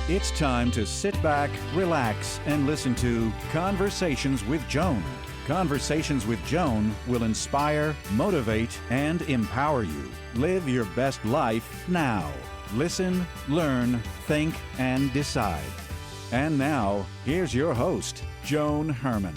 It's time to sit back, relax, and listen to Conversations with Joan. Conversations with Joan will inspire, motivate, and empower you. Live your best life now. Listen, learn, think, and decide. And now, here's your host, Joan Herman.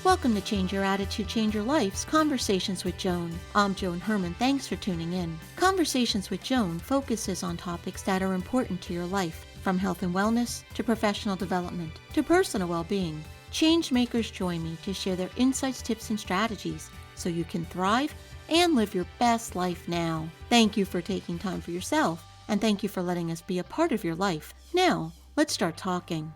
Welcome to Change Your Attitude, Change Your Life's Conversations with Joan. I'm Joan Herman. Thanks for tuning in. Conversations with Joan focuses on topics that are important to your life, from health and wellness to professional development to personal well-being. Change makers join me to share their insights, tips, and strategies so you can thrive and live your best life now. Thank you for taking time for yourself, and thank you for letting us be a part of your life. Now, let's start talking.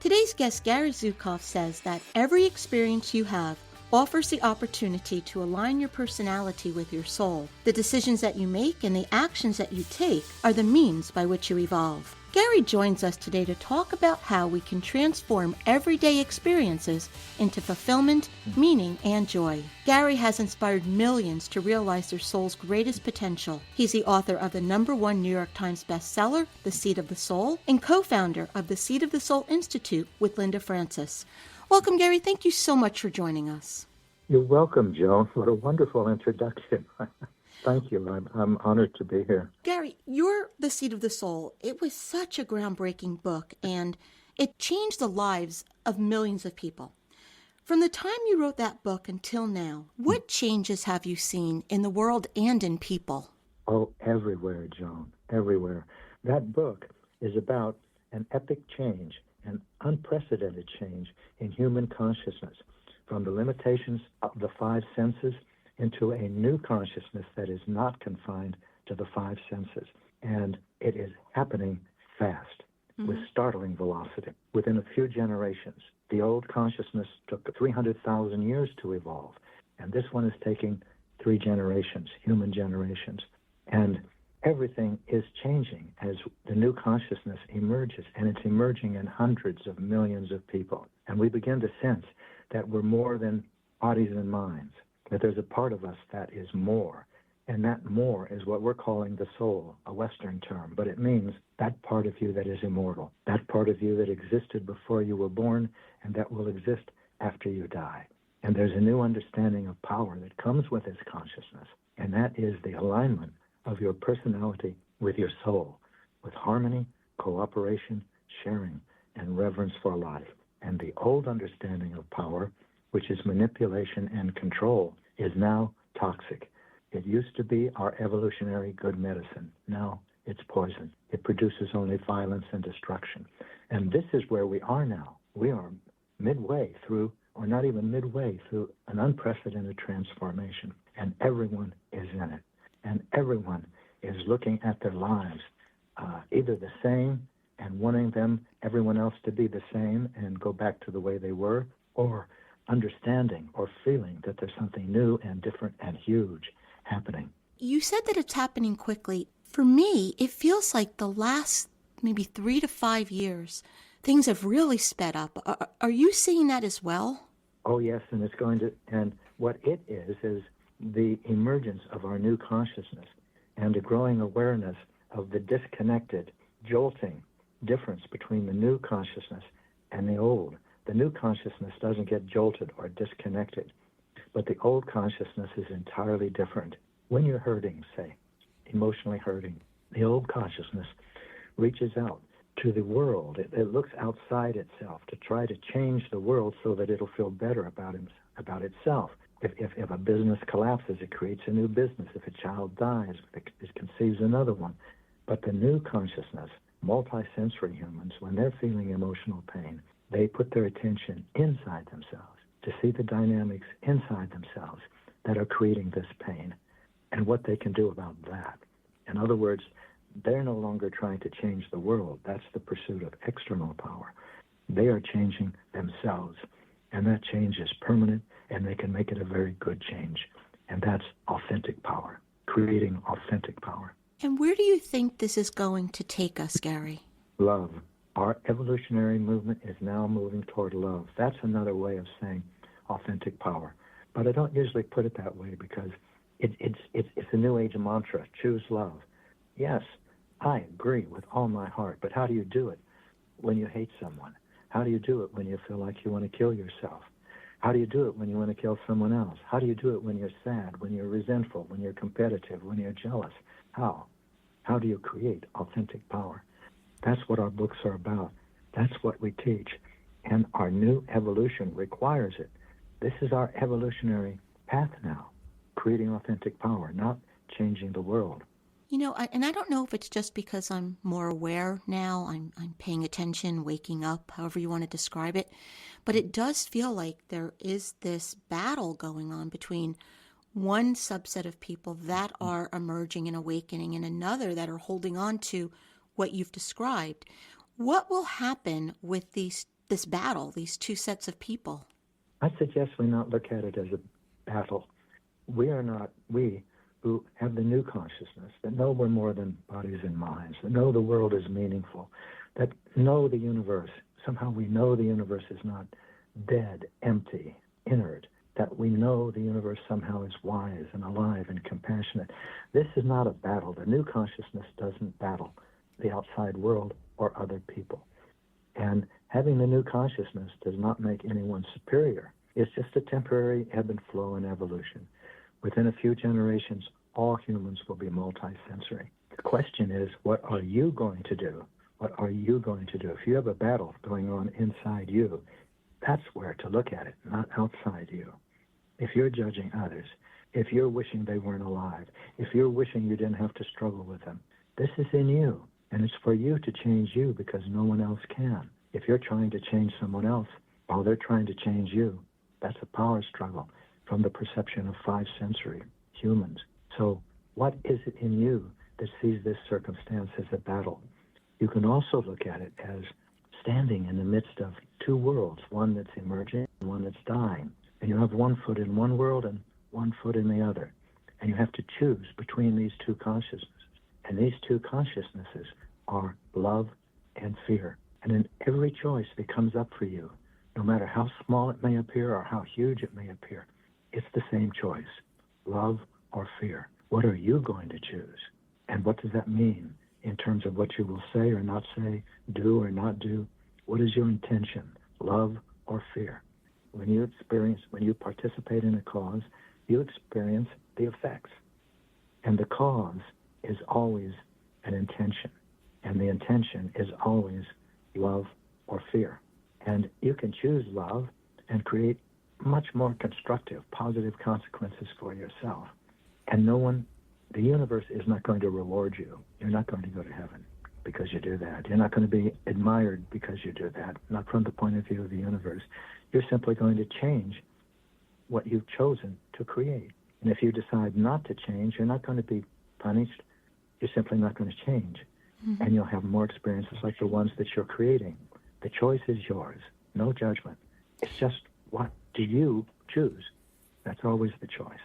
Today's guest, Gary Zukav, says that every experience you have offers the opportunity to align your personality with your soul. The decisions that you make and the actions that you take are the means by which you evolve. Gary joins us today to talk about how we can transform everyday experiences into fulfillment, meaning, and joy. Gary has inspired millions to realize their soul's greatest potential. He's the author of the #1 New York Times bestseller, The Seed of the Soul, and co-founder of the Seed of the Soul Institute with Linda Francis. Welcome, Gary. Thank you so much for joining us. You're welcome, Joan. What a wonderful introduction. Thank you. I'm honored to be here. Gary, you're The Seed of the Soul. It was such a groundbreaking book, and it changed the lives of millions of people. From the time you wrote that book until now, what changes have you seen in the world and in people? Oh, everywhere, Joan, everywhere. That book is about an epic change, an unprecedented change in human consciousness, from the limitations of the five senses into a new consciousness that is not confined to the five senses. And it is happening fast, with startling velocity. Within a few generations, the old consciousness took 300,000 years to evolve, and this one is taking 3 generations, human generations. And everything is changing as the new consciousness emerges, and it's emerging in hundreds of millions of people. And we begin to sense that we're more than bodies and minds, that there's a part of us that is more, and that more is what we're calling the soul, a Western term, but it means that part of you that is immortal, that part of you that existed before you were born and that will exist after you die. And there's a new understanding of power that comes with this consciousness, and that is the alignment of your personality with your soul, with harmony, cooperation, sharing, and reverence for life. And the old understanding of power, which is manipulation and control, is now toxic. It used to be our evolutionary good medicine. Now it's poison. It produces only violence and destruction. And this is where we are now. We are midway through, or not even midway through, an unprecedented transformation. And everyone is in it. And everyone is looking at their lives either the same and wanting everyone else to be the same and go back to the way they were, or understanding or feeling that there's something new and different and huge happening. You said that it's happening quickly. For me, it feels like the last maybe 3 to 5 years, things have really sped up. Are you seeing that as well? Oh, yes, and it's going to, and what it is the emergence of our new consciousness and a growing awareness of the disconnected, jolting difference between the new consciousness and the old. The new consciousness doesn't get jolted or disconnected, but the old consciousness is entirely different. When you're hurting, say, emotionally hurting, the old consciousness reaches out to the world. It looks outside itself to try to change the world so that it'll feel better about itself. If a business collapses, it creates a new business. If a child dies, it conceives another one. But the new consciousness, multisensory humans, when they're feeling emotional pain, they put their attention inside themselves to see the dynamics inside themselves that are creating this pain and what they can do about that. In other words, they're no longer trying to change the world. That's the pursuit of external power. They are changing themselves, and that change is permanent, and they can make it a very good change. And that's authentic power, creating authentic power. And where do you think this is going to take us, Gary? Love. Our evolutionary movement is now moving toward love. That's another way of saying authentic power. But I don't usually put it that way because it's a New Age mantra, choose love. Yes, I agree with all my heart. But how do you do it when you hate someone? How do you do it when you feel like you want to kill yourself? How do you do it when you want to kill someone else? How do you do it when you're sad, when you're resentful, when you're competitive, when you're jealous? How? How do you create authentic power? That's what our books are about. That's what we teach. And our new evolution requires it. This is our evolutionary path now, creating authentic power, not changing the world. You know, and I don't know if it's just because I'm more aware now, I'm paying attention, waking up, however you want to describe it, but it does feel like there is this battle going on between one subset of people that are emerging and awakening and another that are holding on to what you've described. What will happen with this battle, these two sets of people? I suggest we not look at it as a battle. We who have the new consciousness, that know we're more than bodies and minds, that know the world is meaningful, that know the universe. Somehow we know the universe is not dead, empty, inert, that we know the universe somehow is wise and alive and compassionate. This is not a battle. The new consciousness doesn't battle the outside world or other people. And having the new consciousness does not make anyone superior. It's just a temporary ebb and flow in evolution. Within a few generations, all humans will be multisensory. The question is, what are you going to do? What are you going to do? If you have a battle going on inside you, that's where to look at it, not outside you. If you're judging others, if you're wishing they weren't alive, if you're wishing you didn't have to struggle with them, this is in you. And it's for you to change you because no one else can. If you're trying to change someone else while they're trying to change you, that's a power struggle from the perception of five sensory humans. So what is it in you that sees this circumstance as a battle? You can also look at it as standing in the midst of two worlds, one that's emerging and one that's dying. And you have one foot in one world and one foot in the other. And you have to choose between these two consciousnesses. And these two consciousnesses are love and fear. And in every choice that comes up for you, no matter how small it may appear or how huge it may appear, it's the same choice, love or fear. What are you going to choose? And what does that mean in terms of what you will say or not say, do or not do? What is your intention, love or fear? When you participate in a cause, you experience the effects. And the cause is always an intention. And the intention is always love or fear. And you can choose love and create much more constructive, positive consequences for yourself. And the universe is not going to reward you. You're not going to go to heaven because you do that. You're not going to be admired because you do that, not from the point of view of the universe. You're simply going to change what you've chosen to create. And if you decide not to change, you're not going to be punished. You're simply not going to change. Mm-hmm. And you'll have more experiences like the ones that you're creating. The choice is yours. No judgment. It's just, what do you choose? That's always the choice.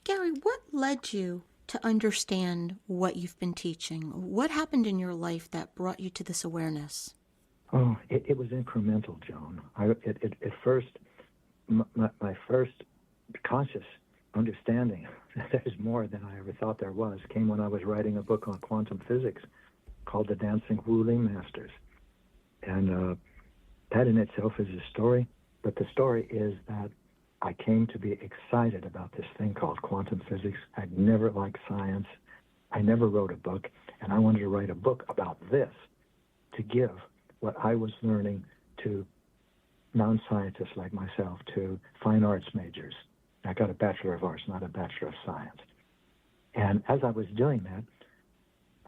Gary, what led you to understand what you've been teaching? What happened in your life that brought you to this awareness? Oh, it was incremental, Joan. At first, my first conscious understanding that there's more than I ever thought there was came when I was writing a book on quantum physics called The Dancing Wu-Ling Masters. And that in itself is a story, but the story is that I came to be excited about this thing called quantum physics. I'd never liked science. I never wrote a book, and I wanted to write a book about this to give what I was learning to non-scientists like myself, to fine arts majors. I got a Bachelor of Arts, not a Bachelor of Science. And as I was doing that,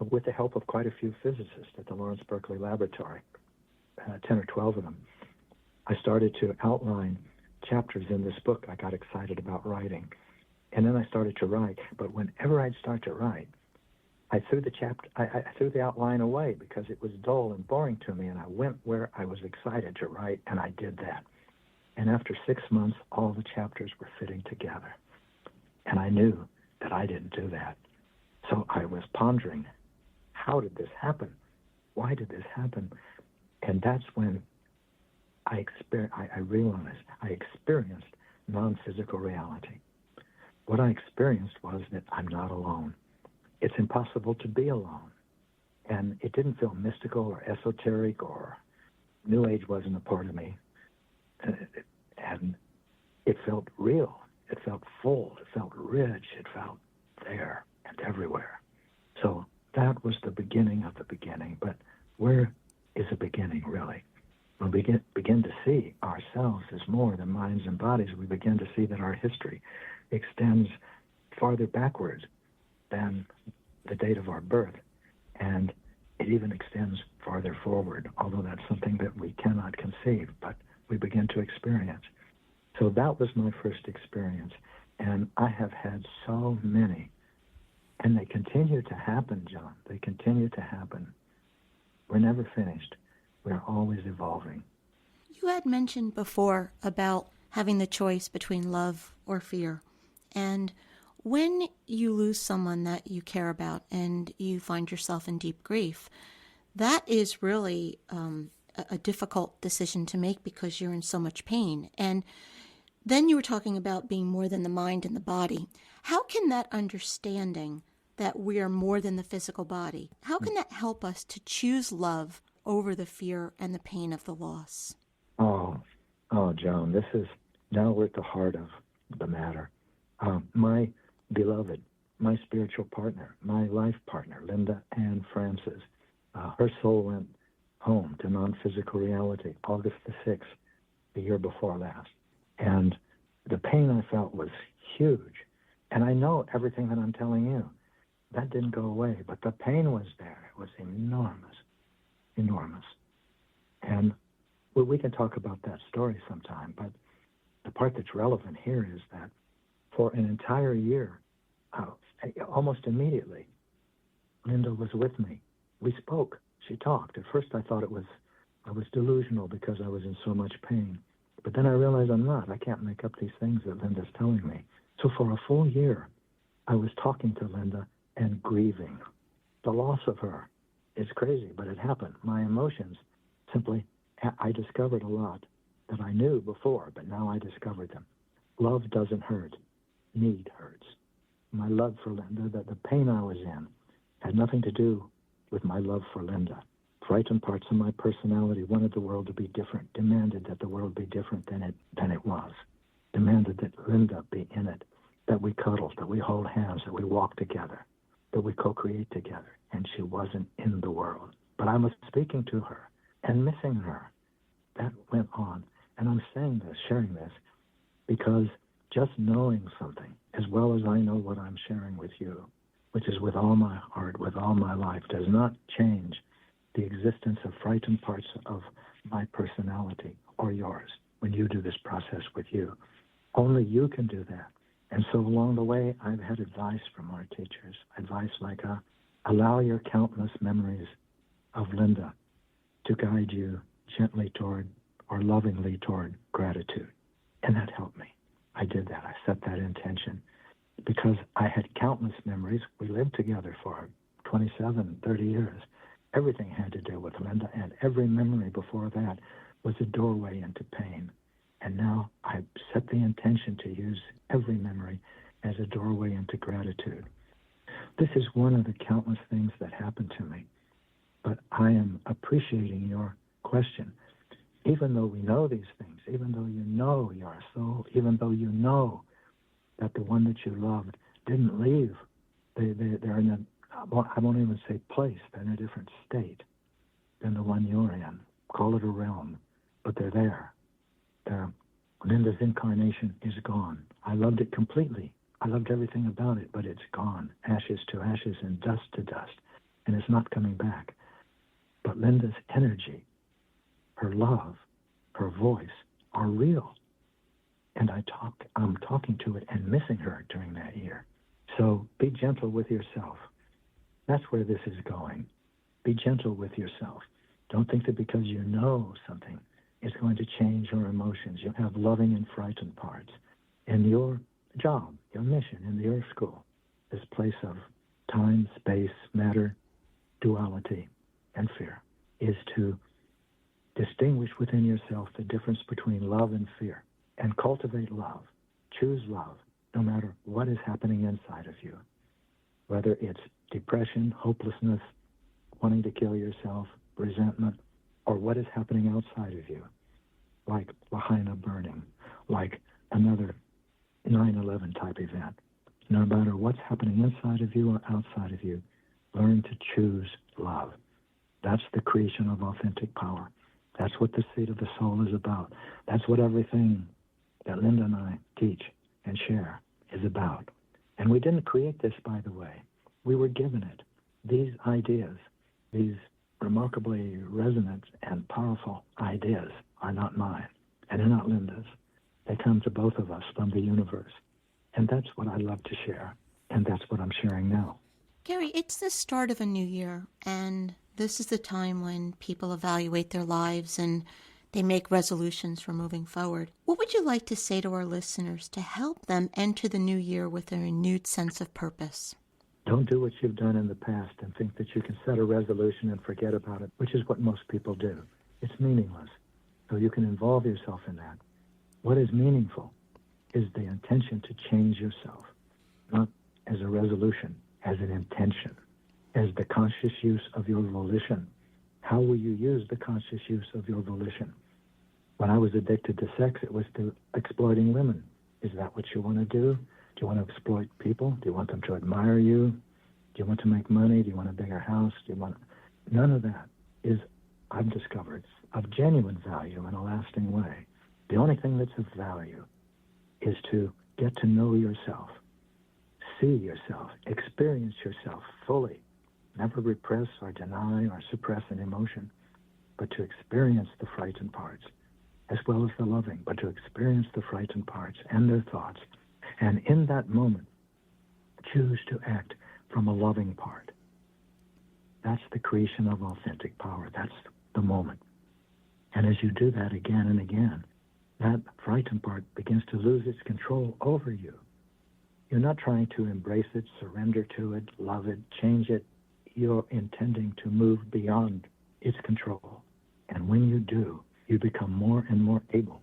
with the help of quite a few physicists at the Lawrence Berkeley Laboratory, 10 or 12 of them, I started to outline chapters in this book I got excited about writing. And then I started to write. But whenever I'd start to write, I threw the outline away because it was dull and boring to me, and I went where I was excited to write, and I did that. And after 6 months, all the chapters were fitting together. And I knew that I didn't do that. So I was pondering, how did this happen? Why did this happen? And that's when I realized I experienced non-physical reality. What I experienced was that I'm not alone. it's impossible to be alone. And it didn't feel mystical or esoteric, or New Age wasn't a part of me. And it felt real. It felt full. It felt rich. It felt there and everywhere. So that was the beginning of the beginning. But where is the beginning, really? When we begin to see ourselves as more than minds and bodies, we begin to see that our history extends farther backwards than the date of our birth. And it even extends farther forward, although that's something that we cannot conceive, but we begin to experience. So that was my first experience. And I have had so many. And they continue to happen, John. They continue to happen. We're never finished. We're always evolving. You had mentioned before about having the choice between love or fear. And when you lose someone that you care about and you find yourself in deep grief, that is really a difficult decision to make because you're in so much pain. And then you were talking about being more than the mind and the body. How can that understanding that we are more than the physical body, how can that help us to choose love over the fear and the pain of the loss? Oh, Joan, now we're at the heart of the matter. My beloved, my spiritual partner, my life partner, Linda Ann Francis, her soul went home to non-physical reality August the 6th, the year before last. And the pain I felt was huge. And I know everything that I'm telling you. That didn't go away, but the pain was there. It was enormous, enormous. And we can talk about that story sometime, but the part that's relevant here is that for an entire year, almost immediately, Linda was with me. We spoke. She talked. At first I thought I was delusional because I was in so much pain. But then I realized I'm not. I can't make up these things that Linda's telling me. So for a full year, I was talking to Linda and grieving. The loss of her is crazy, but it happened. My emotions simply, I discovered a lot that I knew before, but now I discovered them. Love doesn't hurt. Need hurts. My love for Linda, that the pain I was in, had nothing to do with my love for Linda. Frightened parts of my personality wanted the world to be different, demanded that the world be different than it was, demanded that Linda be in it, that we cuddle, that we hold hands, that we walk together, that we co-create together. And she wasn't in the world. But I was speaking to her and missing her. That went on. And I'm saying this, sharing this, because just knowing something, as well as I know what I'm sharing with you, which is with all my heart, with all my life, does not change the existence of frightened parts of my personality or yours when you do this process with you. Only you can do that. And so along the way, I've had advice from our teachers, advice like, allow your countless memories of Linda to guide you gently toward or lovingly toward gratitude. And that helped me. I did that. I set that intention because I had countless memories. We lived together for 27, 30 years. Everything had to do with Linda, and every memory before that was a doorway into pain. And now I set the intention to use every memory as a doorway into gratitude. This is one of the countless things that happened to me. But I am appreciating your question. Even though we know these things, even though you know your soul, even though you know that the one that you loved didn't leave, they're in I won't even say place, they're in a different state than the one you're in. Call it a realm, but they're there. Linda's incarnation is gone. I loved it completely. I loved everything about it, but it's gone. Ashes to ashes and dust to dust, and it's not coming back. But Linda's energy, her love, her voice are real. And I'm talking to it and missing her during that year. So be gentle with yourself. That's where this is going. Be gentle with yourself. Don't think that because you know something, it's going to change your emotions. You have loving and frightened parts. And your job, your mission in the Earth School, this place of time, space, matter, duality, and fear, is to distinguish within yourself the difference between love and fear and cultivate love. Choose love, no matter what is happening inside of you. whether it's depression, hopelessness, wanting to kill yourself, resentment, or what is happening outside of you, like Lahaina burning, like another 9/11 type event. No matter what's happening inside of you or outside of you, learn to choose love. That's the creation of authentic power. That's what the seat of the soul is about. That's what everything that Linda and I teach and share is about. And we didn't create this, by the way. We were given it. These ideas, these remarkably resonant and powerful ideas are not mine, and they're not Linda's. They come to both of us from the universe. And that's what I love to share, and that's what I'm sharing now. Gary, it's the start of a new year, and this is the time when people evaluate their lives and they make resolutions for moving forward. What would you like to say to our listeners to help them enter the new year with a renewed sense of purpose? Don't do what you've done in the past and think that you can set a resolution and forget about it, which is what most people do. It's meaningless. So you can involve yourself in that. What is meaningful is the intention to change yourself, not as a resolution, as an intention, as the conscious use of your volition. How will you use the conscious use of your volition? When I was addicted to sex, it was to exploiting women. Is that what you want to do? Do you want to exploit people? Do you want them to admire you? Do you want to make money? Do you want a bigger house? None of that is, I've discovered, of genuine value in a lasting way. The only thing that's of value is to get to know yourself, see yourself, experience yourself fully. Never repress or deny or suppress an emotion, but to experience the frightened parts, as well as the loving, but to experience the frightened parts and their thoughts. And in that moment, choose to act from a loving part. That's the creation of authentic power. That's the moment. And as you do that again and again, that frightened part begins to lose its control over you. You're not trying to embrace it, surrender to it, love it, change it. You're intending to move beyond its control. And when you do, you become more and more able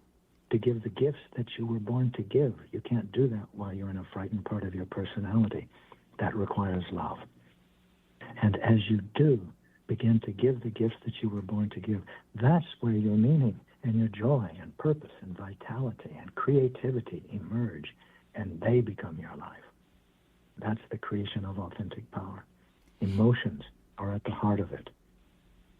to give the gifts that you were born to give. You can't do that while you're in a frightened part of your personality. That requires love. And as you do begin to give the gifts that you were born to give, that's where your meaning and your joy and purpose and vitality and creativity emerge, and they become your life. That's the creation of authentic power. Emotions are at the heart of it.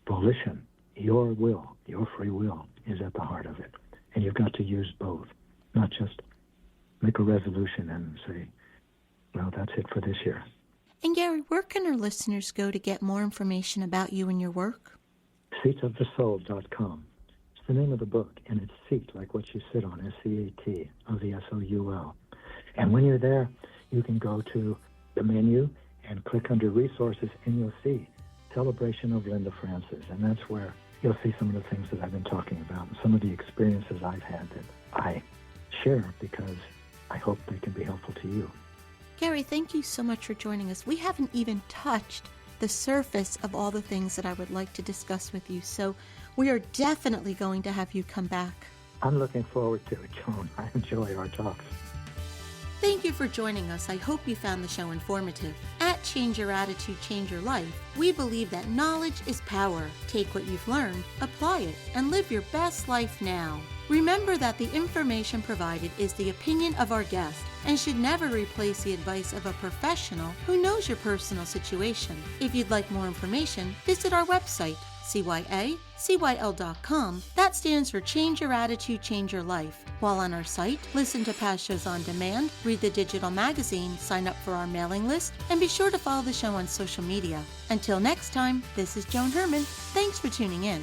Volition, your will, your free will, is at the heart of it. And you've got to use both, not just make a resolution and say, well, that's it for this year. And Gary, where can our listeners go to get more information about you and your work? Seatofthesoul.com. It's the name of the book, and it's seat, like what you sit on, S-C-A-T, of the S-O-U-L. And when you're there, you can go to the menu and click under resources, and you'll see Celebration of Linda Francis. And that's where you'll see some of the things that I've been talking about and some of the experiences I've had that I share because I hope they can be helpful to you. Gary, thank you so much for joining us. We haven't even touched the surface of all the things that I would like to discuss with you, so we are definitely going to have you come back. I'm looking forward to it, Joan. I enjoy our talks. Thank you for joining us. I hope you found the show informative. At Change Your Attitude, Change Your Life, we believe that knowledge is power. Take what you've learned, apply it, and live your best life now. Remember that the information provided is the opinion of our guest and should never replace the advice of a professional who knows your personal situation. If you'd like more information, visit our website, CYACYL.com. That stands for Change Your Attitude, Change Your Life. While on our site, listen to past shows on demand, read the digital magazine, sign up for our mailing list, and be sure to follow the show on social media. Until next time, this is Joan Herman. Thanks for tuning in.